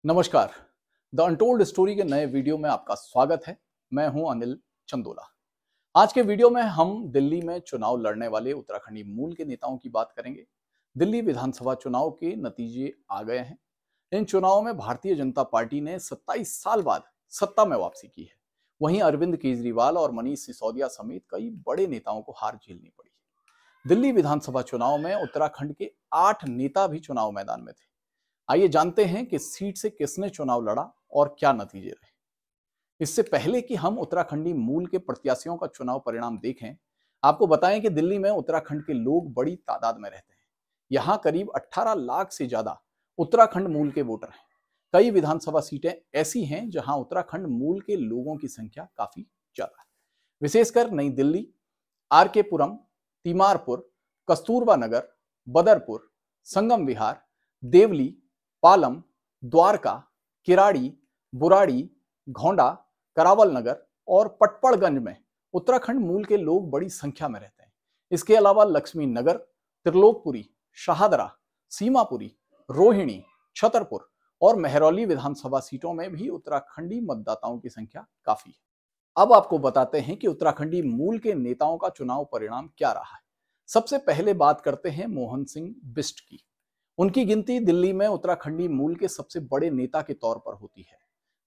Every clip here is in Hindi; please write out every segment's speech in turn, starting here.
नमस्कार। द अनटोल्ड स्टोरी के नए वीडियो में आपका स्वागत है। मैं हूं अनिल चंदोला। आज के वीडियो में हम दिल्ली में चुनाव लड़ने वाले उत्तराखंडी मूल के नेताओं की बात करेंगे। दिल्ली विधानसभा चुनाव के नतीजे आ गए हैं। इन चुनावों में भारतीय जनता पार्टी ने 27 साल बाद सत्ता में वापसी की है। वहीं अरविंद केजरीवाल और मनीष सिसोदिया समेत कई बड़े नेताओं को हार झेलनी पड़ी है। दिल्ली विधानसभा चुनाव में उत्तराखंड के 8 नेता भी चुनाव मैदान में थे। आइए जानते हैं कि सीट से किसने चुनाव लड़ा और क्या नतीजे रहे। इससे पहले कि हम उत्तराखंडी मूल के प्रत्याशियों का चुनाव परिणाम देखें, आपको बताएं कि दिल्ली में उत्तराखंड के लोग बड़ी तादाद में रहते हैं। यहाँ करीब 18 लाख से ज्यादा उत्तराखंड मूल के वोटर हैं। कई विधानसभा सीटें ऐसी हैं जहां उत्तराखंड मूल के लोगों की संख्या काफी ज्यादा है। विशेषकर नई दिल्ली, आर के पुरम, तीमारपुर, कस्तूरबा नगर, बदरपुर, संगम विहार, देवली, पालम, द्वारका, किराड़ी, बुराड़ी, घोंडा, करावल नगर और पटपड़गंज में उत्तराखंड मूल के लोग बड़ी संख्या में रहते हैं। इसके अलावा लक्ष्मी नगर, त्रिलोकपुरी, शाहदरा, सीमापुरी, रोहिणी, छतरपुर और महरौली विधानसभा सीटों में भी उत्तराखंडी मतदाताओं की संख्या काफी है। अब आपको बताते हैं कि उत्तराखंडी मूल के नेताओं का चुनाव परिणाम क्या रहा है। सबसे पहले बात करते हैं मोहन सिंह बिष्ट की। उनकी गिनती दिल्ली में उत्तराखंडी मूल के सबसे बड़े नेता के तौर पर होती है।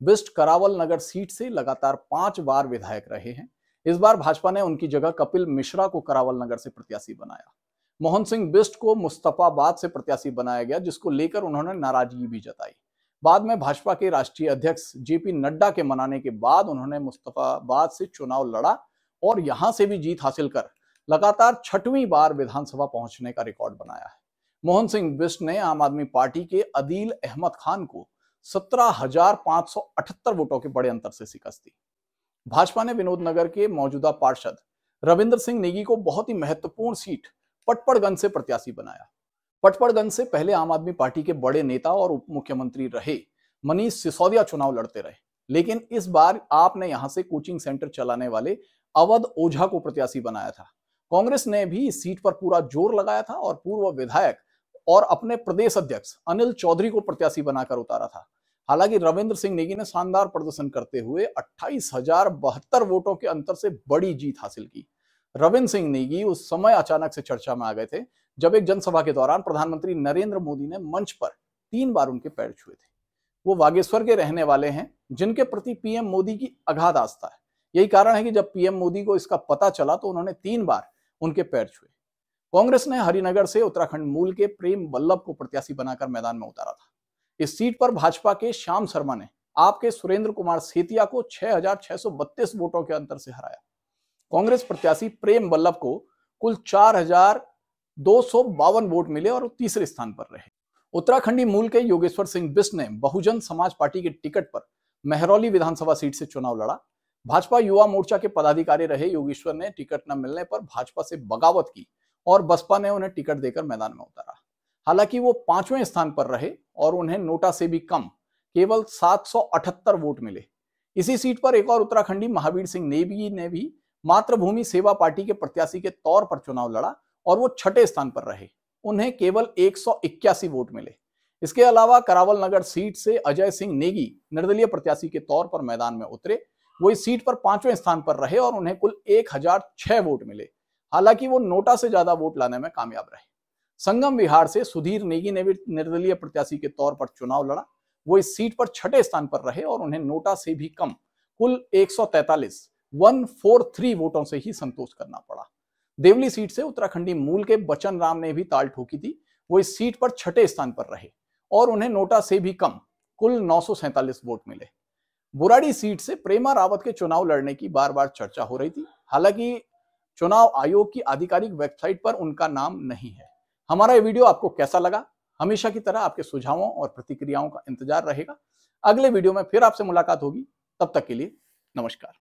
बिष्ट करावल नगर सीट से लगातार 5 बार विधायक रहे हैं। इस बार भाजपा ने उनकी जगह कपिल मिश्रा को करावल नगर से प्रत्याशी बनाया। मोहन सिंह बिष्ट को मुस्तफाबाद से प्रत्याशी बनाया गया, जिसको लेकर उन्होंने नाराजगी भी जताई। बाद में भाजपा के राष्ट्रीय अध्यक्ष जेपी नड्डा के मनाने के बाद उन्होंने मुस्तफाबाद से चुनाव लड़ा और यहां से भी जीत हासिल कर लगातार 6वीं बार विधानसभा पहुंचने का रिकॉर्ड बनाया है। मोहन सिंह बिष्ट ने आम आदमी पार्टी के अदील अहमद खान को 17,578 वोटों के बड़े अंतर से शिकस्त दी। भाजपा ने विनोदनगर के मौजूदा पार्षद रविंद्र सिंह नेगी को बहुत ही महत्वपूर्ण सीट पटपड़गंज से प्रत्याशी बनाया। पटपड़गंज से पहले आम आदमी पार्टी के बड़े नेता और उप मुख्यमंत्री रहे मनीष सिसोदिया चुनाव लड़ते रहे, लेकिन इस बार आपने यहां से कोचिंग सेंटर चलाने वाले अवध ओझा को प्रत्याशी बनाया था। कांग्रेस ने भी इस सीट पर पूरा जोर लगाया था और पूर्व विधायक और अपने प्रदेश अध्यक्ष अनिल चौधरी को प्रत्याशी बनाकर उतारा था। हालांकि रविंद्र सिंह नेगी ने शानदार प्रदर्शन करते हुए 28,072 वोटों के अंतर से बड़ी जीत हासिल की। रविंद्र सिंह नेगी उस समय अचानक से चर्चा में आ गए थे जब एक जनसभा के दौरान प्रधानमंत्री नरेंद्र मोदी ने मंच पर 3 बार उनके पैर छुए थे। वो बागेश्वर के रहने वाले हैं, जिनके प्रति पीएम मोदी की अगाध आस्था है। यही कारण है कि जब पीएम मोदी को इसका पता चला तो उन्होंने 3 बार उनके पैर छुए। कांग्रेस ने हरिनगर से उत्तराखंड मूल के प्रेम बल्लभ को प्रत्याशी बनाकर मैदान में उतारा था। इस सीट पर भाजपा के श्याम शर्मा ने आपके सुरेंद्र कुमार सेतिया को 6,632 वोटों के अंतर से हराया। कांग्रेस प्रत्याशी प्रेम बल्लभ को कुल 4,252 वोट मिले और तीसरे स्थान पर रहे। उत्तराखंडी मूल के योगेश्वर सिंह बिष्ट ने बहुजन समाज पार्टी के टिकट पर महरौली विधानसभा सीट से चुनाव लड़ा। भाजपा युवा मोर्चा के पदाधिकारी रहे योगेश्वर ने टिकट न मिलने पर भाजपा से बगावत की और बसपा ने उन्हें टिकट देकर मैदान में उतारा। हालांकि वो 5वें स्थान पर रहे और उन्हें नोटा से भी कम केवल 778 वोट मिले। इसी सीट पर एक और उत्तराखंडी महावीर सिंह नेगी ने भी मातृभूमि सेवा पार्टी के प्रत्याशी के तौर पर चुनाव लड़ा और वो 6ठे स्थान पर रहे। उन्हें केवल 181 वोट मिले। इसके अलावा करावल नगर सीट से अजय सिंह नेगी निर्दलीय प्रत्याशी के तौर पर मैदान में उतरे। वो इस सीट पर 5वें स्थान पर रहे और उन्हें कुल 1006 वोट मिले। हालांकि वो नोटा से ज्यादा वोट लाने में कामयाब रहे। संगम विहार से सुधीर नेगी ने भी निर्दलीय प्रत्याशी के तौर पर चुनाव लड़ा। वो इस सीट पर 6ठे स्थान पर रहे और उन्हें नोटा से भी कम कुल 143 वोटों से ही संतोष करना पड़ा। देवली सीट से उत्तराखंडी मूल के बचन राम ने भी ताल ठोकी थी। वो इस सीट पर 6ठे स्थान पर रहे और उन्हें नोटा से भी कम कुल 947 वोट मिले। बुराड़ी सीट से प्रेमा रावत के चुनाव लड़ने की बार बार चर्चा हो रही थी। हालांकि चुनाव आयोग की आधिकारिक वेबसाइट पर उनका नाम नहीं है। हमारा ये वीडियो आपको कैसा लगा? हमेशा की तरह आपके सुझावों और प्रतिक्रियाओं का इंतजार रहेगा। अगले वीडियो में फिर आपसे मुलाकात होगी। तब तक के लिए नमस्कार।